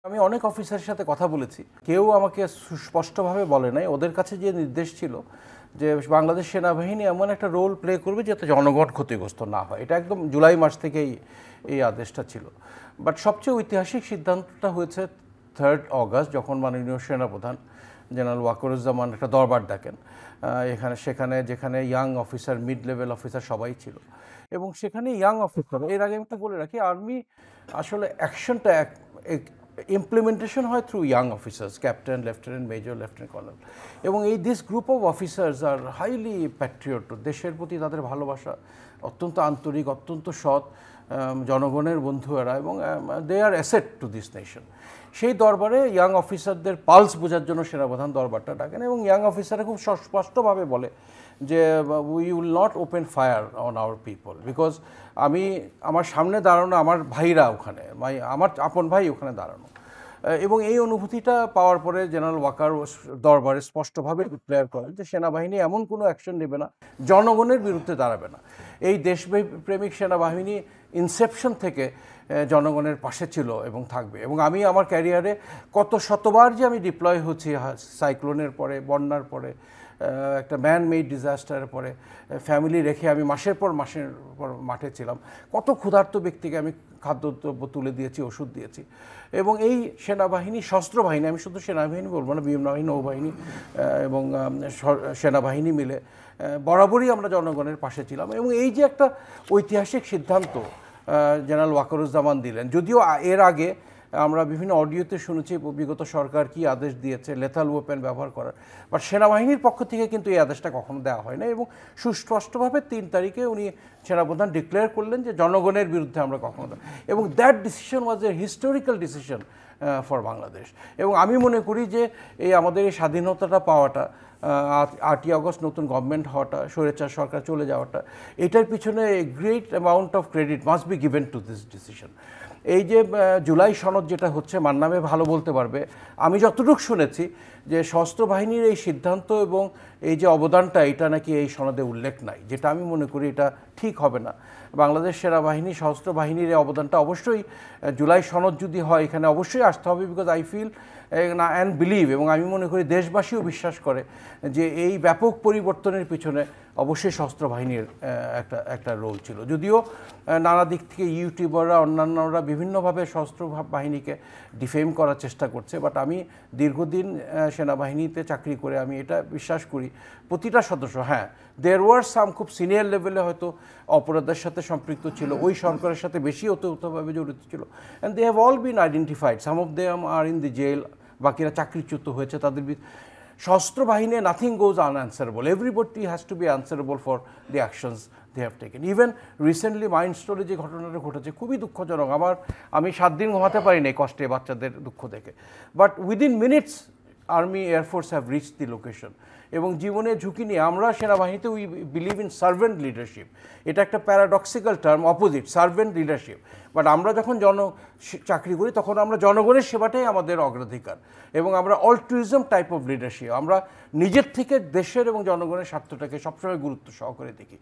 আমি অনেক অফিসারের সাথে কথা বলেছি, কেউ আমাকে সুস্পষ্টভাবে বলে নাই ওদের কাছে যে নির্দেশ ছিল যে বাংলাদেশ সেনাবাহিনী এমন একটা রোল প্লে করবে যাতে জনগণ ক্ষতিগ্রস্ত না হয়। এটা একদম জুলাই মাস থেকেই এই আদেশটা ছিল। বাট সবচেয়ে ঐতিহাসিক সিদ্ধান্তটা হয়েছে 3 অগাস্ট, যখন মাননীয় সেনাপ্রধান জেনারেল ওয়াকারুজ্জামান একটা দরবার ডাকেন সেখানে, যেখানে young officer, mid level officer সবাই ছিল। এবং সেখানে ইয়াং অফিসার, এর আগে আমি একটা বলে রাখি, আর্মি আসলে অ্যাকশনটা ইমপ্লিমেন্টেশন হয় through young officers, captain, lieutenant, major, lieutenant colonel. এবং this group of officers are highly patriot, দেশের প্রতি তাদের ভালোবাসা অত্যন্ত আন্তরিক, অত্যন্ত সৎ, জনগণের বন্ধুরা, এবং দে আর অ্যাসেট টু দিস নেশন। সেই দরবারে ইয়াং অফিসারদের পালস বোঝার জন্য সেনাপ্রধান দরবারটা ডাকেন, এবং ইয়াং অফিসাররা খুব স্পষ্টভাবে বলে যে we will not open fire on our people, because আমার সামনে দাঁড়ানো আমার ভাইরা ওখানে, আমার আপন ভাই ওখানে দাঁড়ানো। এবং এই অনুভূতিটা পাওয়ার পরে জেনারেল ওয়াকার দরবারে স্পষ্টভাবে ডিক্লেয়ার করেন যে সেনাবাহিনী এমন কোনো অ্যাকশন নেবে না, জনগণের বিরুদ্ধে দাঁড়াবে না। এই দেশপ্রেমিক সেনাবাহিনী ইনসেপশন থেকে জনগণের পাশে ছিল এবং থাকবে। এবং আমি আমার ক্যারিয়ারে কত শতবার যে আমি ডিপ্লয় হচ্ছি, সাইক্লোনের পরে, বন্যার পরে, একটা ম্যান মেড ডিজাস্টারের পরে ফ্যামিলি রেখে আমি মাসের পর মাঠে ছিলাম, কত ক্ষুধার্ত ব্যক্তিকে আমি খাদ্যদ্রব্য তুলে দিয়েছি, ওষুধ দিয়েছি। এবং এই সেনাবাহিনী, সশস্ত্র বাহিনী, আমি শুধু সেনাবাহিনী বলবো না, বিমানবাহিনী, নৌবাহিনী এবং সেনাবাহিনী মিলে বরাবরই আমরা জনগণের পাশে ছিলাম। এবং এই যে একটা ঐতিহাসিক সিদ্ধান্ত জেনারেল ওয়াকারুজ্জামান দিলেন, যদিও এর আগে আমরা বিভিন্ন অডিওতে শুনেছি বিগত সরকার কি আদেশ দিয়েছে লেথাল ওয়েপেন ব্যবহার করার, বাট সেনাবাহিনীর পক্ষ থেকে কিন্তু এই আদেশটা কখনো দেওয়া হয় না। এবং সুস্পষ্টভাবে 3 তারিখে উনি সেনাপ্রধান ডিক্লেয়ার করলেন যে জনগণের বিরুদ্ধে আমরা কখনো, এবং that decision was a historical decision for Bangladesh. এবং আমি মনে করি যে আমাদের এই স্বাধীনতাটা পাওয়াটা, 8ই আগস্ট নতুন গভর্নমেন্ট হওয়াটা, স্বৈরাচার সরকার চলে যাওয়াটা, এটার পিছনে a great amount of credit must be given to this decision. এই যে জুলাই সনদ যেটা হচ্ছে, মান্নামে ভালো বলতে পারবে, আমি যতটুকু শুনেছি যে সশস্ত্র বাহিনীর এই সিদ্ধান্ত এবং এই যে অবদানটা, এটা নাকি এই সনদে উল্লেখ নাই, যেটা আমি মনে করি এটা ঠিক হবে না। বাংলাদেশ সেনাবাহিনী, সশস্ত্র বাহিনীর এই অবদানটা অবশ্যই জুলাই সনদ যদি হয় এখানে অবশ্যই আসতে হবে, because I feel and believe, এবং আমি মনে করি দেশবাসীও বিশ্বাস করে যে এই ব্যাপক পরিবর্তনের পিছনে অবশ্যই সশস্ত্র বাহিনীর একটা রোল ছিল। যদিও নানা দিক থেকে ইউটিউবাররা, অন্যান্যরা বিভিন্নভাবে সশস্ত্র বাহিনীকে ডিফেম করার চেষ্টা করছে, বাট আমি দীর্ঘদিন সেনাবাহিনীতে চাকরি করে আমি এটা বিশ্বাস করি প্রতিটা সদস্য, হ্যাঁ দেয়ার ওয়ার সাম খুব সিনিয়র লেভেলে হয়তো অপরাধের সাথে সম্পৃক্ত ছিল, ওই সরকারের সাথে বেশি ওতপ্রোতভাবে জড়িত ছিল, and they have all been identified, some of them are in the jail, বাকিরা চাকরিচ্যুত হয়েছে। তাদের সশস্ত্র বাহিনী, nothing goes unanswerable, everybody has to be answerable for the actions they have taken. Even recently মাইন্ডস্টোরে যে ঘটনাটা ঘটেছে খুবই দুঃখজনক, আমি 7 দিন ঘুমাতে পারিনি কষ্টে বাচ্চাদের দুঃখ দেখে, but within minutes army air force have rich the location. এবং জীবনের ঝুঁকি নিয়ে আমরা সেনাবাহিনীতে we believe in servant leadership, এটা একটা paradoxical term, opposite servant leadership, but আমরা যখন চাকরি করি তখন আমরা জনগণের সেবাটাই আমাদের অগ্রাধিকার, এবং আমরা অল্ট্রুইজম টাইপ অফ লিডারশিপ, আমরা নিজের থেকে দেশের এবং জনগণের স্বার্থটাকে সবসময় গুরুত্ব সহকারে দেখি।